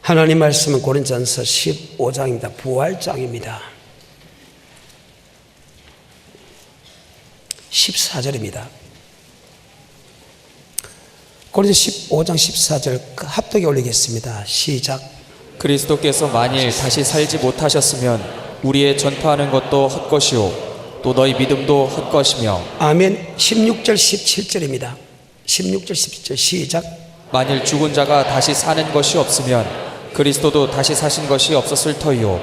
하나님 말씀은 고린도전서 15장입니다. 부활장입니다. 14절입니다. 고린도전서 15장 14절 합독에 올리겠습니다. 시작. 그리스도께서 만일 다시 살지 못하셨으면 우리의 전파하는 것도 헛것이요 또 너희 믿음도 헛것이며. 아멘. 16절 17절입니다. 16절 17절 시작. 만일 죽은 자가 다시 사는 것이 없으면 그리스도도 다시 사신 것이 없었을 터이요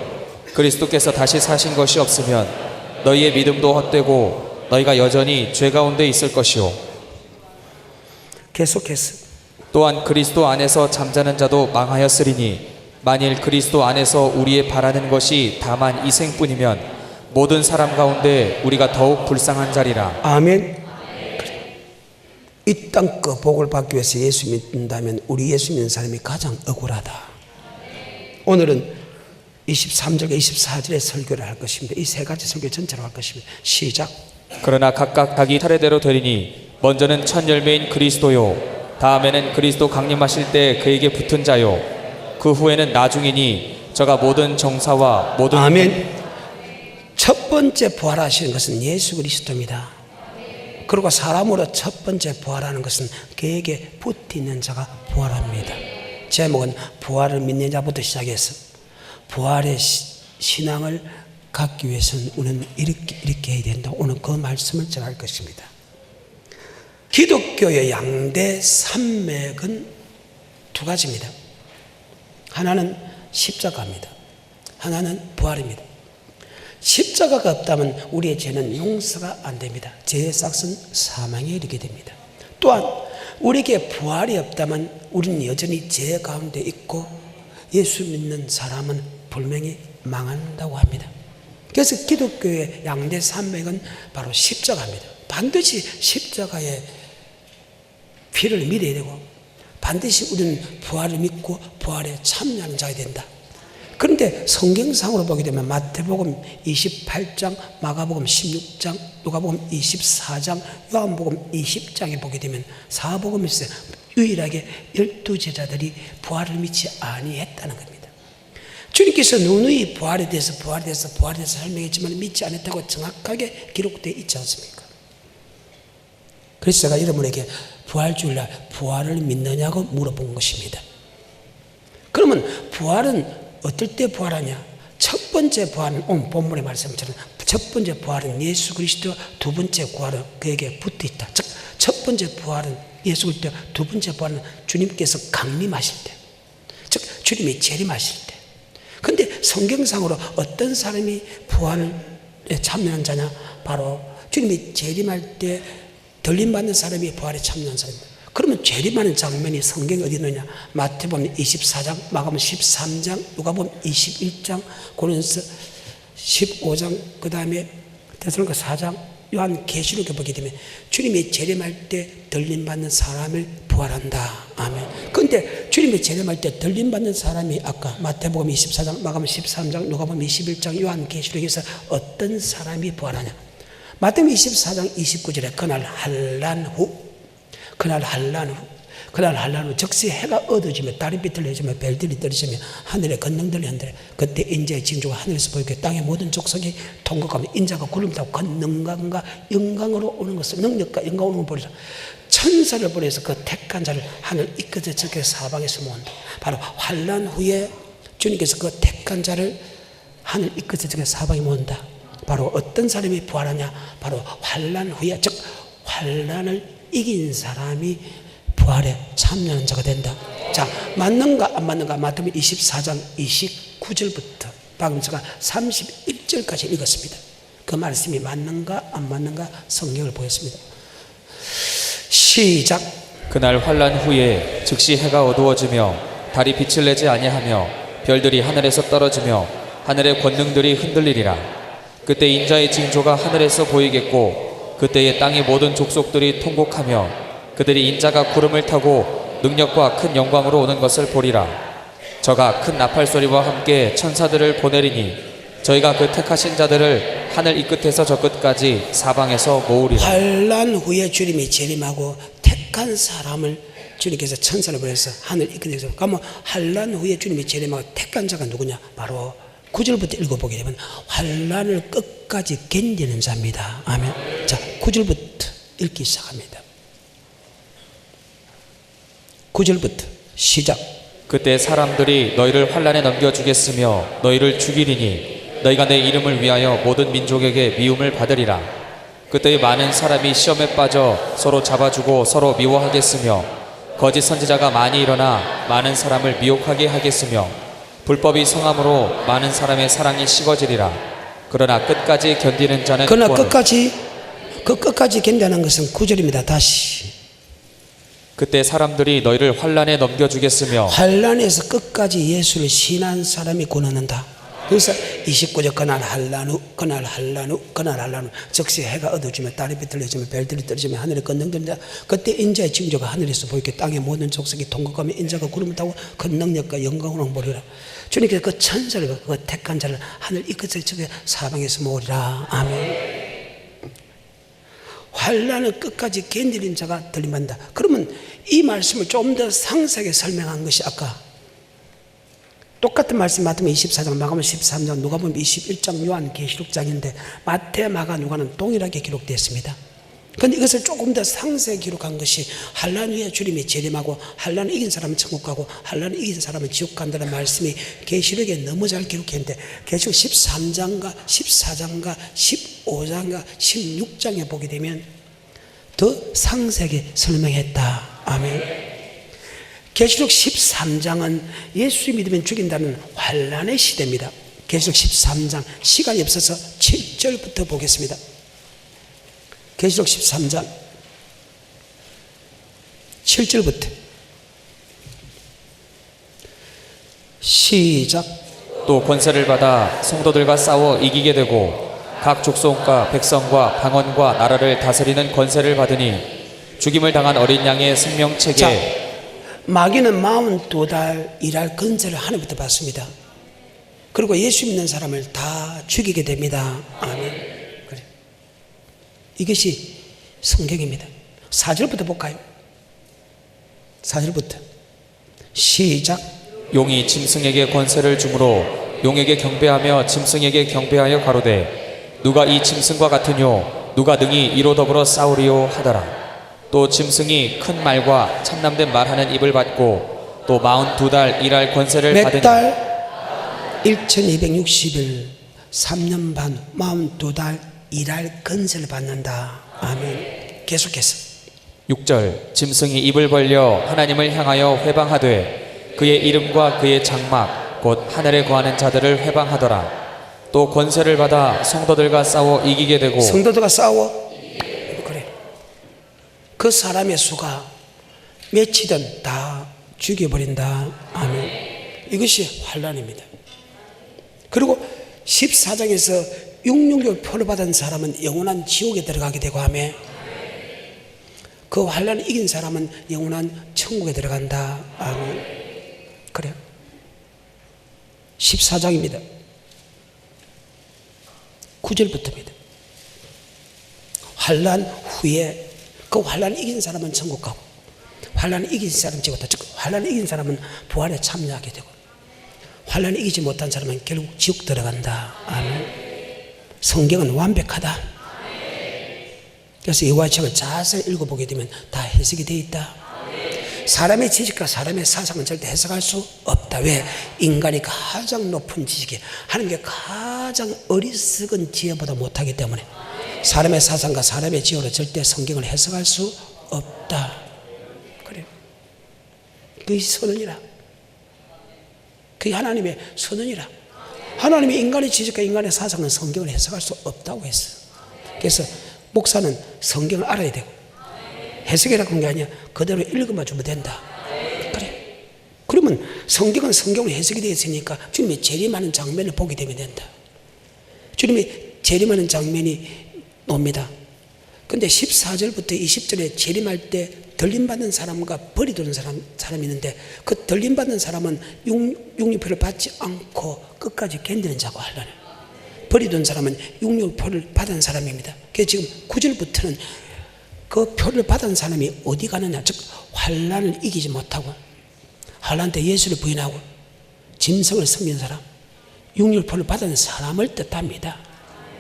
그리스도께서 다시 사신 것이 없으면 너희의 믿음도 헛되고 너희가 여전히 죄 가운데 있을 것이요. 계속해서 또한 그리스도 안에서 잠자는 자도 망하였으리니 만일 그리스도 안에서 우리의 바라는 것이 다만 이 생뿐이면 모든 사람 가운데 우리가 더욱 불쌍한 자리라. 아멘. 이 땅 그 복을 받기 위해서 예수 믿는다면 우리 예수 믿는 사람이 가장 억울하다. 오늘은 23절과 24절의 설교를 할 것입니다. 이 세 가지 설교 전체로 할 것입니다. 시작. 그러나 각각 자기 차례대로 되리니 먼저는 첫 열매인 그리스도요 다음에는 그리스도 강림하실 때 그에게 붙은 자요 그 후에는 나중이니 저가 모든 정사와 모든. 아멘. 첫 번째 부활하시는 것은 예수 그리스도입니다. 그리고 사람으로 첫 번째 부활하는 것은 그에게 붙어있는 자가 부활합니다. 제목은 부활을 믿는 자부터 시작해서 부활의 신앙을 갖기 위해서는 우리는 이렇게 해야 된다. 오늘 그 말씀을 제가 할 것입니다. 기독교의 양대 산맥은 두 가지입니다. 하나는 십자가입니다. 하나는 부활입니다. 십자가가 없다면 우리의 죄는 용서가 안 됩니다. 죄의 삭은 사망에 이르게 됩니다. 또한 우리에게 부활이 없다면 우리는 여전히 죄 가운데 있고 예수 믿는 사람은 분명히 망한다고 합니다. 그래서 기독교의 양대 산맥은 바로 십자가입니다. 반드시 십자가의 피를 믿어야 되고 반드시 우리는 부활을 믿고 부활에 참여하는 자가 된다. 그런데 성경상으로 보게 되면 마태복음 28장, 마가복음 16장, 누가복음 24장, 요한복음 20장에 보게 되면 사복음에서 유일하게 12제자들이 부활을 믿지 아니했다는 겁니다. 주님께서 누누이 부활에 대해서 설명했지만 믿지 않았다고 정확하게 기록되어 있지 않습니까? 그래서 제가 여러분에게 부활주일날 부활을 믿느냐고 물어본 것입니다. 그러면 부활은 어떨 때 부활하냐? 첫 번째 부활은 오늘 본문의 말씀처럼 첫 번째 부활은 예수 그리스도, 두 번째 부활은 그에게 붙어 있다. 즉 첫 번째 부활은 예수 그리스도, 두 번째 부활은 주님께서 강림하실 때, 즉 주님이 재림하실 때. 그런데 성경상으로 어떤 사람이 부활에 참여한 자냐? 바로 주님이 재림할 때 들림받는 사람이 부활에 참여한 사람입니다. 그러면 재림하는 장면이 성경에 어디 있느냐? 마태복음 24장, 마가복음 13장, 누가복음 21장, 고린도서 15장, 그 다음에 데살로니가 4장, 요한계시록에 보게 되면 주님이 재림할 때 들림받는 사람을 부활한다. 아멘. 그런데 주님이 재림할 때 들림받는 사람이 아까 마태복음 24장, 마가복음 13장, 누가복음 21장, 요한계시록에서 어떤 사람이 부활하냐? 마태복음 24장 29절에 그날 한란 후 적시 해가 어두워지며 달이 비틀려지며 별들이 떨어지며 하늘의 권능들이 흔들려 그때 인자의 징조가 하늘에서 보이고 땅의 모든 족속이 통곡하며 인자가 구름 타고 권능과 영광으로 오는 것을 능력과 영광 오는 걸 보리라. 천사를 보내서 그 택한 자를 하늘 이끄져 저렇게 사방에서 모은다. 바로 환난 후에 주님께서 그 택한 자를 하늘 이끄져 저렇게 사방에 모은다. 바로 어떤 사람이 부활하냐? 바로 환난 후에, 즉 환난을 이긴 사람이 부활에 참여하는 자가 된다. 자, 맞는가 안 맞는가? 마태복음 24장 29절부터 방금 제가 31절까지 읽었습니다. 그 말씀이 맞는가 안 맞는가 성경을 보였습니다. 시작. 그날 환난 후에 즉시 해가 어두워지며 달이 빛을 내지 아니하며 별들이 하늘에서 떨어지며 하늘의 권능들이 흔들리리라. 그때 인자의 징조가 하늘에서 보이겠고 그때의 땅의 모든 족속들이 통곡하며 그들이 인자가 구름을 타고 능력과 큰 영광으로 오는 것을 보리라. 저가 큰 나팔소리와 함께 천사들을 보내리니 저희가 그 택하신 자들을 하늘 이 끝에서 저 끝까지 사방에서 모으리라. 환난 후에 주님이 재림하고 택한 사람을 주님께서 천사를 보내서 하늘 이끌어서 가면 환난 후에 주님이 재림하고 택한 자가 누구냐? 바로 9절부터 읽어보게 되면 환난을 끝까지 견디는 자입니다. 아멘. 자, 9절부터 읽기 시작합니다. 9절부터 시작. 그때 사람들이 너희를 환난에 넘겨주겠으며 너희를 죽이리니 너희가 내 이름을 위하여 모든 민족에게 미움을 받으리라. 그때 많은 사람이 시험에 빠져 서로 잡아주고 서로 미워하겠으며 거짓 선지자가 많이 일어나 많은 사람을 미혹하게 하겠으며 불법이 성함으로 많은 사람의 사랑이 식어지리라. 그러나 끝까지 견디는 자는 그러나 구원을. 끝까지 견디는 것은 9절입니다. 다시. 그때 사람들이 너희를 환난에 넘겨주겠으며 환난에서 끝까지 예수를 신한 사람이 구원한다. 그래서 29절 그날 환난 후 즉시 해가 어두워지며 달이 비틀어지며 별들이 떨어지며 하늘에 건너들다. 그때 인자의 징조가 하늘에서 보이게 땅의 모든 족속이 통곡하며 인자가 구름을 타고 그 능력과 영광으로 보리라. 주님께서 그 천사를 그 택한 자를 하늘 이끝에 저게 사방에서 모으리라. 아멘. 환난을 끝까지 견디는 자가 들림받는다. 그러면 이 말씀을 좀 더 상세하게 설명한 것이 아까 똑같은 말씀 마태복음 24장, 마가복음 13장, 누가복음 21장, 요한 계시록장인데 마태, 마가, 누가는 동일하게 기록되어 있습니다. 그런데 이것을 조금 더 상세히 기록한 것이 환난 후에 주님이 재림하고 환난을 이긴 사람은 천국 가고 환난을 이긴 사람은 지옥 간다는 말씀이 계시록에 너무 잘 기록했는데 계시록 13장과 14장과 15장과 16장에 보게 되면 더 상세하게 설명했다. 아멘. 계시록 13장은 예수 믿으면 죽인다는 환난의 시대입니다. 계시록 13장 시간이 없어서 7절부터 보겠습니다. 계시록 13장 7절부터 시작. 또 권세를 받아 성도들과 싸워 이기게 되고 각 족속과 백성과 방언과 나라를 다스리는 권세를 받으니 죽임을 당한 어린 양의 생명책에. 마귀는 42달 일할 권세를 하나님부터 받습니다. 그리고 예수 믿는 사람을 다 죽이게 됩니다. 아멘. 그래. 이것이 성경입니다. 4절부터 볼까요? 4절부터 시작. 용이 짐승에게 권세를 주므로 용에게 경배하며 짐승에게 경배하여 가로되 누가 이 짐승과 같으뇨 누가 능히 이로 더불어 싸우리요 하더라. 또 짐승이 큰 말과 참남된 말하는 입을 받고 또 42달 일할 권세를 몇 받으니. 달? 1260일 3년 반 42달 일할 권세를 받는다. 아멘. 계속해서 6절. 짐승이 입을 벌려 하나님을 향하여 회방하되 그의 이름과 그의 장막 곧 하늘에 거하는 자들을 회방하더라. 또 권세를 받아 성도들과 싸워 이기게 되고. 성도들과 싸워? 그래. 그 사람의 수가 몇이든 다 죽여버린다. 아멘. 이것이 환난입니다. 그리고 14장에서 666 표를 받은 사람은 영원한 지옥에 들어가게 되고 하며 그 환난을 이긴 사람은 영원한 천국에 들어간다. 아멘. 그래요. 14장입니다. 9절부터입니다. 환난 후에 그 환난을 이긴 사람은 천국 가고 환난을 이긴 사람은 지옥 즉 환난을 이긴 사람은 부활에 참여하게 되고 환난을 이기지 못한 사람은 결국 지옥 들어간다. 아멘. 성경은 완벽하다. 그래서 여호와의 책을 자세히 읽어보게 되면 다 해석이 되어 있다. 사람의 지식과 사람의 사상은 절대 해석할 수 없다. 왜? 인간이 가장 높은 지식이 하나님께 가장 어리석은 지혜보다 못하기 때문에 사람의 사상과 사람의 지혜로 절대 성경을 해석할 수 없다. 그래요. 그게 선언이라. 그게 하나님의 선언이라. 하나님의 인간의 지식과 인간의 사상은 성경을 해석할 수 없다고 했어요. 그래서 목사는 성경을 알아야 되고 해석이라고 하는 게 아니야. 그대로 읽어만 주면 된다. 그래. 그러면 성경은 성경으로 해석이 되어 있으니까 주님이 재림하는 장면을 보게 되면 된다. 주님이 재림하는 장면이 옵니다. 근데 14절부터 20절에 재림할 때 들림받는 사람과 버리도는 사람이 있는데 그 들림받는 사람은 육류표를 받지 않고 끝까지 견디는 자고 하려는 버리던 사람은 육류표를 받은 사람입니다. 그래서 지금 9절부터는 그 표를 받은 사람이 어디 가느냐? 즉 환난을 이기지 못하고 환난 때 예수를 부인하고 짐승을 섬긴 사람, 육률표를 받은 사람을 뜻합니다.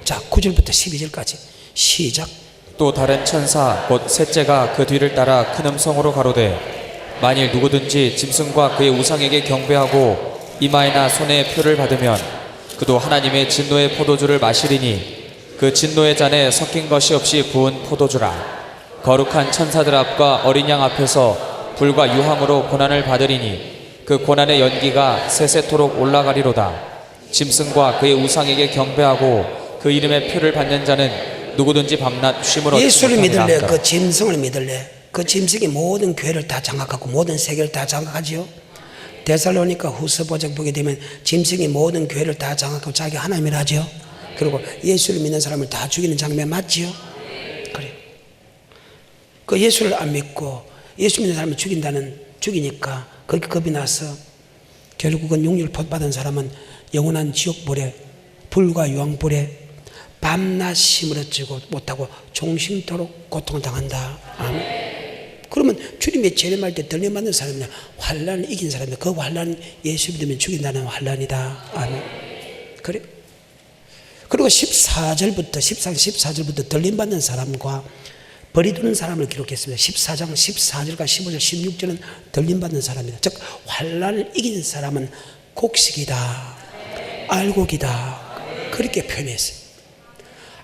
자, 9절부터 12절까지 시작. 또 다른 천사 곧 셋째가 그 뒤를 따라 큰 음성으로 가로되 만일 누구든지 짐승과 그의 우상에게 경배하고 이마에나 손에 표를 받으면 그도 하나님의 진노의 포도주를 마시리니 그 진노의 잔에 섞인 것이 없이 부은 포도주라. 거룩한 천사들 앞과 어린 양 앞에서 불과 유황으로 고난을 받으리니 그 고난의 연기가 세세토록 올라가리로다. 짐승과 그의 우상에게 경배하고 그 이름의 표를 받는 자는 누구든지 밤낮 쉼을 얻지 예수를 못하리라 믿을래? 하더라. 그 짐승을 믿을래? 그 짐승이 모든 교회를 다 장악하고 모든 세계를 다 장악하지요. 데살로니가 후서 보적 보게 되면 짐승이 모든 교회를 다 장악하고 자기 하나님이라 하죠. 그리고 예수를 믿는 사람을 다 죽이는 장면 맞지요? 그래. 그 예수를 안 믿고 예수 믿는 사람을 죽이니까 거기 겁이 나서 결국은 육률포 받은 사람은 영원한 지옥불에 불과 유황불에 밤낮 시무러지고 못하고 종신토록 고통을 당한다. 아멘. 그러면 주님의 재림할 때 들림받는 사람이냐? 환난을 이긴 사람이다. 그 환난 예수 믿으면 죽인다는 환난이다. 아멘. 그래. 그리고 14절부터 들림받는 사람과 버리두는 사람을 기록했습니다. 14장 14절과 15절 16절은 들림받는 사람이다. 즉 환난을 이긴 사람은 곡식이다, 알곡이다, 그렇게 표현했어요.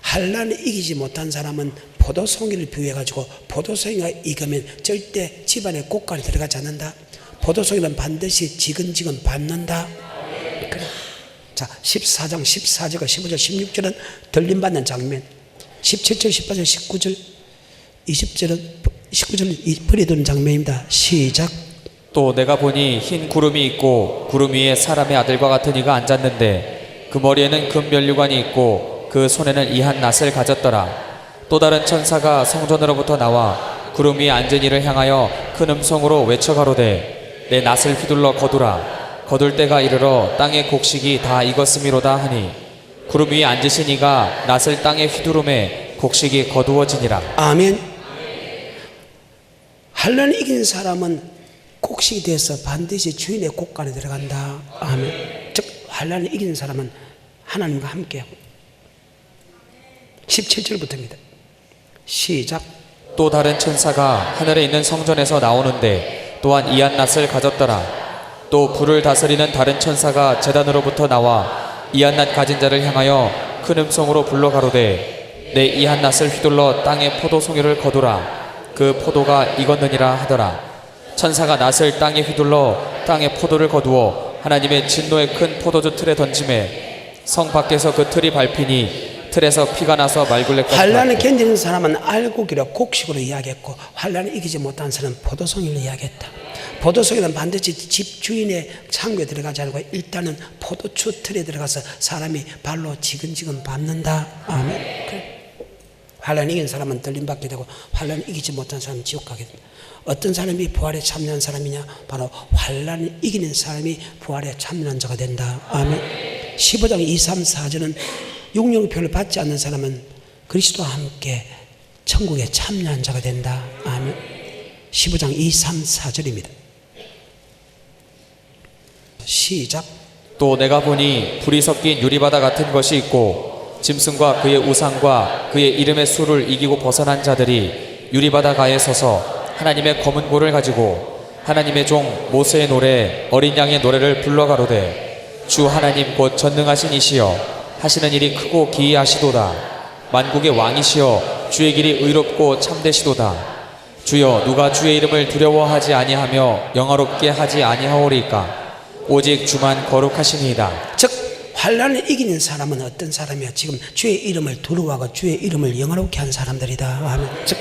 환난을 이기지 못한 사람은 포도송이를 비유해가지고 포도송이가 익으면 절대 집안에 꽃간이 들어가지 않는다. 포도송이는 반드시 지근지근 밟는다. 그래. 자, 14장 14절과 15절 16절은 들림받는 장면, 17절 18절 19절 19절 버리두는 장면입니다. 시작. 또 내가 보니 흰 구름이 있고 구름 위에 사람의 아들과 같은 이가 앉았는데 그 머리에는 금 면류관이 있고 그 손에는 이한 낫을 가졌더라. 또 다른 천사가 성전으로부터 나와 구름 위에 앉은 이를 향하여 큰 음성으로 외쳐 가로되 내 낫을 휘둘러 거두라. 거둘 때가 이르러 땅의 곡식이 다 익었음이로다 하니 구름 위에 앉으신 이가 낫을 땅에 휘두름에 곡식이 거두어지니라. 아멘. 환난을 이긴 사람은 곡식이 돼서 반드시 주인의 곳간에 들어간다. 아멘. 즉 환난을 이긴 사람은 하나님과 함께하고. 17절부터입니다. 시작. 또 다른 천사가 하늘에 있는 성전에서 나오는데 또한 이한 낫을 가졌더라. 또 불을 다스리는 다른 천사가 제단으로부터 나와 이한 낫 가진 자를 향하여 큰 음성으로 불러 가로되 내 이한 낫을 휘둘러 땅에 포도송이를 거두라. 그 포도가 익었느니라 하더라. 천사가 낫을 땅에 휘둘러 땅에 포도를 거두어 하나님의 진노의 큰 포도주 틀에 던짐에 성 밖에서 그 틀이 밟히니 틀에서 피가 나서 말굴레까지 환난을 견디는 사람은 알곡이라 곡식으로 이야기했고 환난을 이기지 못한 사람은 포도송이를 이야기했다. 포도송이는 반드시 집 주인의 창고에 들어가지 않고 일단은 포도추 틀에 들어가서 사람이 발로 지근지근 밟는다. 아멘. 그래. 환난을 이긴 사람은 들림받게 되고 환난을 이기지 못한 사람은 지옥 가게 된다. 어떤 사람이 부활에 참여한 사람이냐? 바로 환난을 이기는 사람이 부활에 참여한 자가 된다. 아멘. 15장 2, 3, 4절은 육령표를 받지 않는 사람은 그리스도와 함께 천국에 참여한 자가 된다. 아멘. 15장 2, 3, 4절입니다. 시작. 또 내가 보니 불이 섞인 유리바다 같은 것이 있고 짐승과 그의 우상과 그의 이름의 수를 이기고 벗어난 자들이 유리바다 가에 서서 하나님의 검은 볼을 가지고 하나님의 종 모세의 노래 어린 양의 노래를 불러 가로되 주 하나님 곧 전능하신 이시여 하시는 일이 크고 기이하시도다. 만국의 왕이시여 주의 길이 의롭고 참되시도다. 주여 누가 주의 이름을 두려워하지 아니하며 영화롭게 하지 아니하오리까. 오직 주만 거룩하시니이다. 즉 환난을 이기는 사람은 어떤 사람이야? 지금 주의 이름을 두려워하고 주의 이름을 영화롭게 한 사람들이다 하면, 즉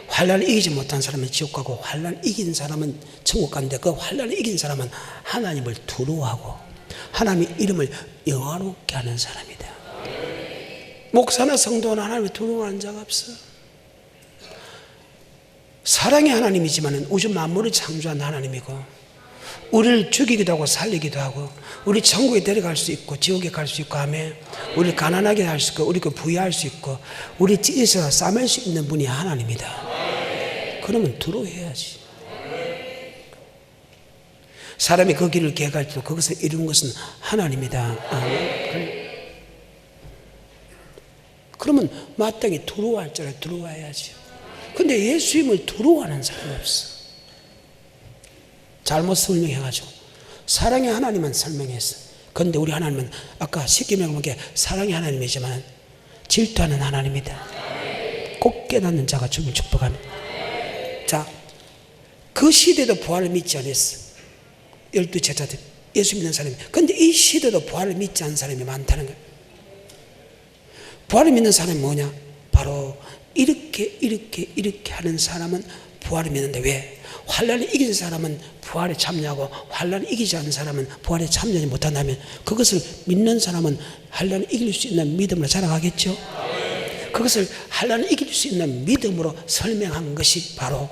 환난을 이기지 못한 사람은 지옥 가고 환난을 이긴 사람은 천국 가는데 그 환난을 이긴 사람은 하나님을 두려워하고 하나님의 이름을 영화롭게 하는 사람이다. 목사나 성도는 하나님을 두려워하는 자가 없어. 사랑의 하나님이지만 우주 만물을 창조한 하나님이고 우리를 죽이기도 하고 살리기도 하고 우리 천국에 데려갈 수 있고 지옥에 갈 수 있고 하며 우리를 가난하게 할 수 있고 우리를 부유할 수 있고 우리 찢어서 싸맬 수 있는 분이 하나님이다. 그러면 들어야지. 사람이 그 길을 계획할 때 그것을 이루는 것은 하나님이다. 아멘. 그러면 마땅히 들어갈 줄 들어와야지. 근데 예수님을 들어가는 사람이 없어. 잘못 설명해가지고 사랑의 하나님만 설명했어. 그런데 우리 하나님은 아까 쉽게 말하면 사랑의 하나님이지만 질투하는 하나님이다. 꼭 깨닫는 자가 주님 축복합니다. 자, 그 시대도 부활을 믿지 않았어. 12 제자들, 예수 믿는 사람이. 그런데 이 시대도 부활을 믿지 않는 사람이 많다는 거예요. 부활을 믿는 사람이 뭐냐? 바로 이렇게 하는 사람은 부활을 믿는데 왜? 환난을 이긴 사람은 부활에 참여하고 환난을 이기지 않는 사람은 부활에 참여하지 못한다면 그것을 믿는 사람은 환난을 이길 수 있는 믿음으로 자라가겠죠. 그것을 환난을 이길 수 있는 믿음으로 설명한 것이 바로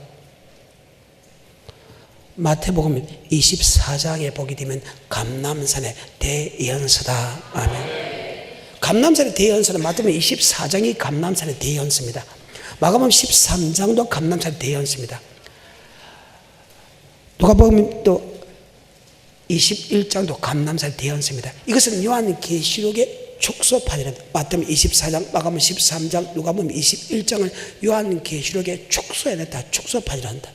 마태복음 24장에 보게 되면 감람산의 대연서다. 아멘. 감람산의 대연서는 마태복음 24장이 감람산의 대연서입니다. 마가복음 13장도 감람산의 대연서입니다. 누가복음 또 21장도 감람산의 대연서입니다. 이것은 요한계시록의 축소판이랍니다. 마태복음 24장, 마가복음 13장, 누가복음 21장을 요한계시록의 축소해냈다. 축소판이란다.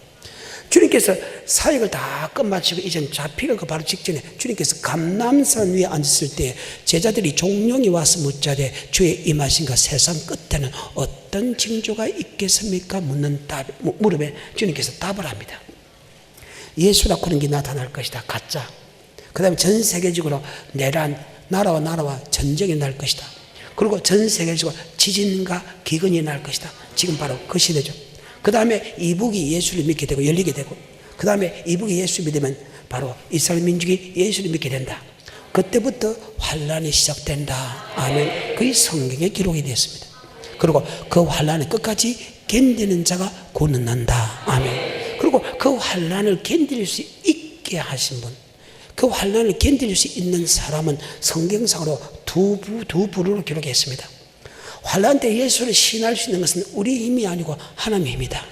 주님께서 사역을 다 끝마치고 이젠 잡히고 그 바로 직전에 주님께서 감람산 위에 앉았을 때 제자들이 종령이 와서 묻자되 주의 임하신가 세상 끝에는 어떤 징조가 있겠습니까? 묻는 물음에 주님께서 답을 합니다. 예수라 그런 게 나타날 것이다. 가짜. 그 다음에 전 세계적으로 내란, 나라와 전쟁이 날 것이다. 그리고 전 세계적으로 지진과 기근이 날 것이다. 지금 바로 그 시대죠. 그 다음에 이북이 예수를 믿게 되고 열리게 되고 그 다음에 이북이 예수 믿으면 바로 이스라엘 민족이 예수를 믿게 된다. 그때부터 환란이 시작된다. 아멘. 그게 성경에 기록이 되었습니다. 그리고 그 환란을 끝까지 견디는 자가 구원 난다. 아멘. 그리고 그 환란을 견딜 수 있게 하신 분, 그 환란을 견딜 수 있는 사람은 성경상으로 두 부류로 기록했습니다. 환난 때 예수를 신할 수 있는 것은 우리 힘이 아니고 하나님의 힘이다.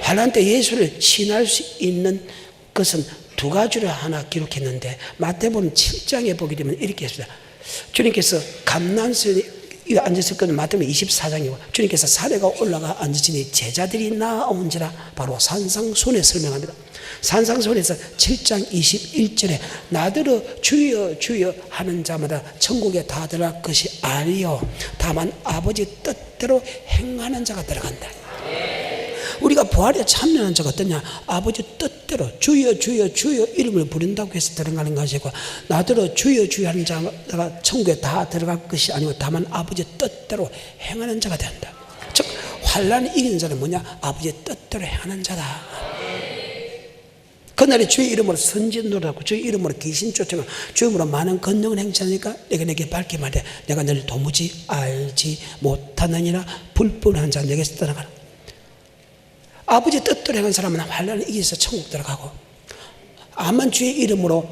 환난 때 예수를 신할 수 있는 것은 두 가지를 하나 기록했는데 마태복음 7장에 보게 되면 이렇게 했습니다. 주님께서 감람산에 앉았을 것은 마태복음 24장이고 주님께서 산에가 올라가 앉으시니 제자들이 나온지라 바로 산상순에 설명합니다. 산상순에서 7장 21절에 나더러 주여 주여 하는 자마다 천국에 다 들어갈 것이 아니요 다만 아버지 뜻대로 행하는 자가 들어간다. 우리가 부활에 참여하는 자가 어떠냐? 아버지 뜻대로 주여 주여 주여 이름을 부른다고 해서 들어가는 것이고 나더러 주여 주여 하는 자가 천국에 다 들어갈 것이 아니고 다만 아버지 뜻대로 행하는 자가 된다. 즉 환난을 이기는 자는 뭐냐? 아버지 뜻대로 행하는 자다. 그날에 주의 이름으로 선진노를 하고 주의 이름으로 귀신 쫓아가고 주의 이름으로 많은 권능을 행사하니까 내게 밝게 말해 내가 너를 도무지 알지 못하느니라. 불법한 자 내게서 떠나가라. 아버지 뜻대로 행한 사람은 환난을 이겨서 천국 들어가고 아만 주의 이름으로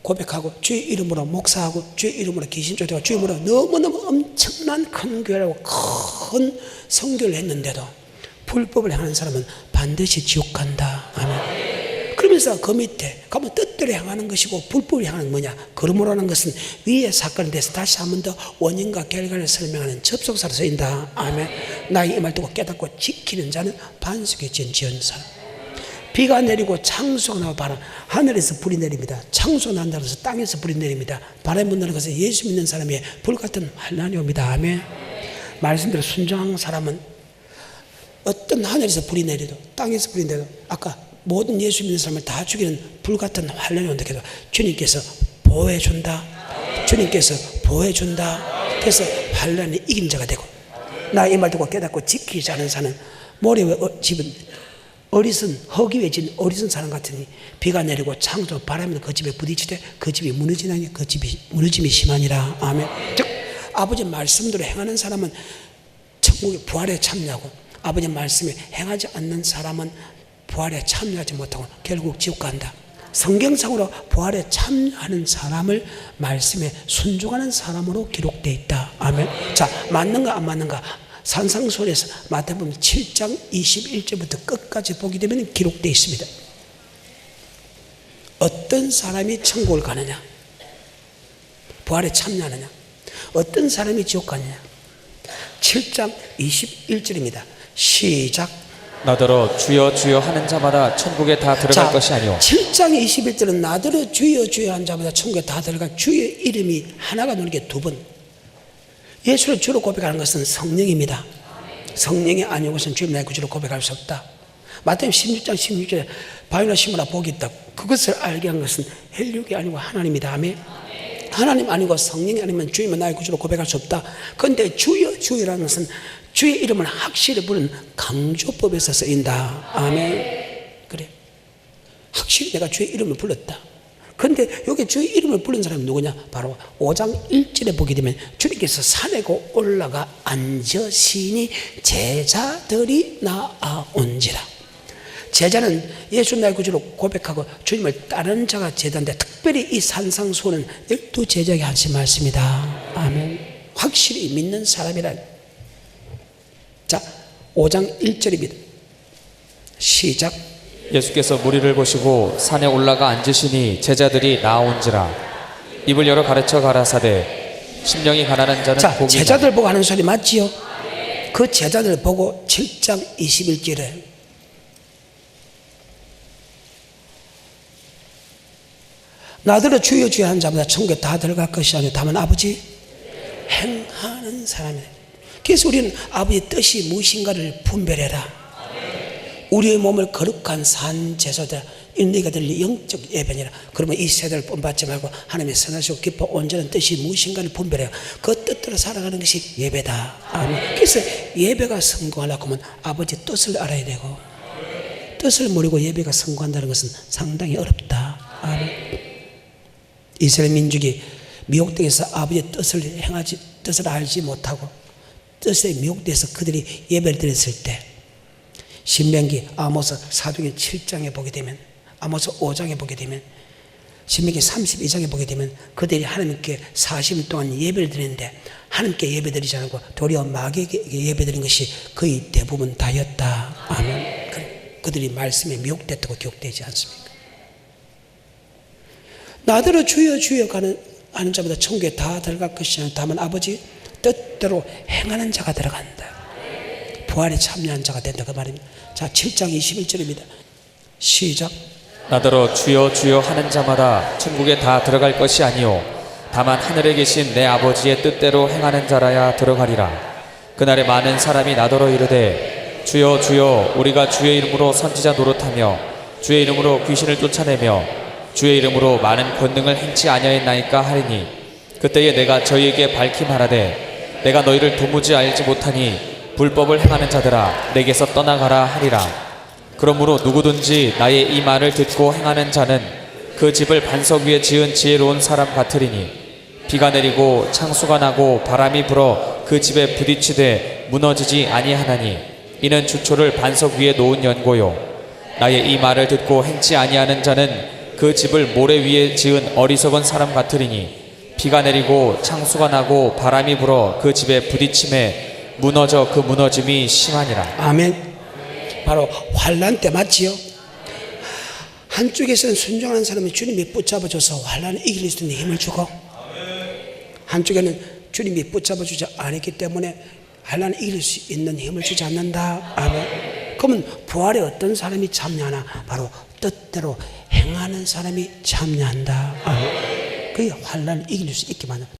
고백하고 주의 이름으로 목사하고 주의 이름으로 귀신 쫓아가고 주의 이름으로 너무너무 엄청난 큰 교회라고 큰 선교를 했는데도 불법을 행하는 사람은 반드시 지옥 간다. 아멘. 그러면서 그 밑에 가면 뜻대로 향하는 것이고 불법을 향하는 뭐냐? 그러므로 하는 것은 위의 사건에 대해서 다시 한 번 더 원인과 결과를 설명하는 접속사로 쓰인다. 아멘. 나의 이 말 듣고 깨닫고 지키는 자는 반석에 지은 사람. 비가 내리고 창수가 나고 바람, 하늘에서 불이 내립니다. 창수가 난다고 해서 땅에서 불이 내립니다. 바람이 분다는 것은 예수 믿는 사람의 불같은 환난이 옵니다. 아멘. 말씀대로 순종한 사람은 어떤 하늘에서 불이 내려도 땅에서 불이 내려도 아까 모든 예수 믿는 사람을 다 죽이는 불같은 환난이 온다 해도 주님께서 보호해준다. 주님께서 보호해준다. 그래서 환난이 이긴 자가 되고 나 이 말 듣고 깨닫고 지키지 않은 사는 모래 위에 집은 어리순 허기 위에 진 어리순 사람 같으니 비가 내리고 창조 바람이 그 집에 부딪히되 그 집이 무너지나니 그 집이 무너짐이 심하니라. 아멘. 즉 아버지 말씀대로 행하는 사람은 천국의 부활에 참여하고 아버지 말씀에 행하지 않는 사람은 부활에 참여하지 못하고 결국 지옥 간다. 성경상으로 부활에 참여하는 사람을 말씀에 순종하는 사람으로 기록되어 있다. 아멘. 자, 맞는가 안 맞는가? 산상수훈에서 마태복음 7장 21절부터 끝까지 보게 되면 기록되어 있습니다. 어떤 사람이 천국을 가느냐, 부활에 참여하느냐, 어떤 사람이 지옥 가느냐. 7장 21절입니다. 시작. 나더러 주여 주여 하는 자마다 천국에 다 들어갈 것이 아니오. 7장 21절은 나더러 주여 주여 하는 자마다 천국에 다 들어갈, 주의 이름이 하나가 나오는 게 두 번. 예수를 주로 고백하는 것은 성령입니다. 성령이 아니고서는 주님 나의 구주로 고백할 수 없다. 마태복음 16장 16절에 바위나 시모나 복이 있다. 그것을 알게 한 것은 혈육이 아니고 하나님이다. 아멘. 하나님 아니고 성령이 아니면 주님은 나의 구주로 고백할 수 없다. 그런데 주여 주여라는 것은 주의 이름을 확실히 부르는 강조법에서 쓰인다. 아멘. 그래, 확실히 내가 주의 이름을 불렀다. 그런데 여기 주의 이름을 부른 사람이 누구냐? 바로 5장 1절에 보게 되면 주님께서 산에 올라가 앉으시니 제자들이 나아온지라. 제자는 예수 나의 구주로 고백하고 주님을 따르는 자가 제자인데, 특별히 이 산상수훈은 12제자에게 하신 말씀이다. 아멘. 확실히 믿는 사람이라. 자, 5장 1절입니다. 시작. 예수께서 무리를 보시고 산에 올라가 앉으시니 제자들이 나온지라. 입을 열어 가르쳐 가라사대 심령이 가난한 자는 자, 복이 제자들 보고 하는 소리 맞지요? 그 제자들 보고 7장 21절에 나더러 주여 주여 하는 자마다 천국에 다 들어갈 것이 아니오. 다만 아버지 행하는 사람이다. 그래서 우리는 아버지의 뜻이 무엇인가를 분별해라. 우리의 몸을 거룩한 산 제사다. 너희가 들리 영적 예배니라. 그러면 이 세대를 본받지 말고 하나님의 선하시고 기뻐 온전한 뜻이 무엇인가를 분별해요. 그 뜻대로 살아가는 것이 예배다. 아멘. 그래서 예배가 성공하려고 하면 아버지 뜻을 알아야 되고, 뜻을 모르고 예배가 성공한다는 것은 상당히 어렵다. 아멘. 이스라엘 민족이 미혹 땅에서 아버지의 뜻을 알지 못하고 뜻에 미혹돼서 그들이 예배를 드렸을 때, 신명기, 아모스, 사도행 7장에 보게 되면, 아모스 5장에 보게 되면, 신명기 32장에 보게 되면 그들이 하나님께 40일 동안 예배를 드리는데 하나님께 예배드리지 않고 도리어 마귀에게 예배드린 것이 거의 대부분 다였다. 아멘. 그들이 말씀에 미혹됐다고 기록되지 않습니까? 나더러 주여 주여 하는 자마다 천국에 다 들어갈 것이 아니라 다만 아버지 뜻대로 행하는 자가 들어간다. 부활에 참여한 자가 된다, 그 말입니다. 자, 7장 21절입니다. 시작. 나더러 주여 주여 하는 자마다 천국에 다 들어갈 것이 아니오. 다만 하늘에 계신 내 아버지의 뜻대로 행하는 자라야 들어가리라. 그날에 많은 사람이 나더러 이르되 주여 주여 우리가 주의 이름으로 선지자 노릇하며 주의 이름으로 귀신을 쫓아내며 주의 이름으로 많은 권능을 행치 아니하였나이까 하리니, 그때에 내가 저희에게 밝히말하되 내가 너희를 도무지 알지 못하니 불법을 행하는 자들아 내게서 떠나가라 하리라. 그러므로 누구든지 나의 이 말을 듣고 행하는 자는 그 집을 반석 위에 지은 지혜로운 사람 같으리니, 비가 내리고 창수가 나고 바람이 불어 그 집에 부딪히되 무너지지 아니하나니 이는 주초를 반석 위에 놓은 연고요. 나의 이 말을 듣고 행치 아니하는 자는 그 집을 모래 위에 지은 어리석은 사람 같으리니, 비가 내리고 창수가 나고 바람이 불어 그 집에 부딪힘에 무너져 그 무너짐이 심하니라. 아멘. 바로 환난 때 맞지요? 한쪽에서는 순종하는 사람이 주님이 붙잡아줘서 환난을 이길 수 있는 힘을 주고, 한쪽에는 주님이 붙잡아주지 않았기 때문에 환난을 이길 수 있는 힘을 주지 않는다. 아멘. 그러면 부활에 어떤 사람이 참여하나? 바로 뜻대로 행하는 사람이 참여한다. 아멘. 그게 환난을 이길 수 있게 만든다.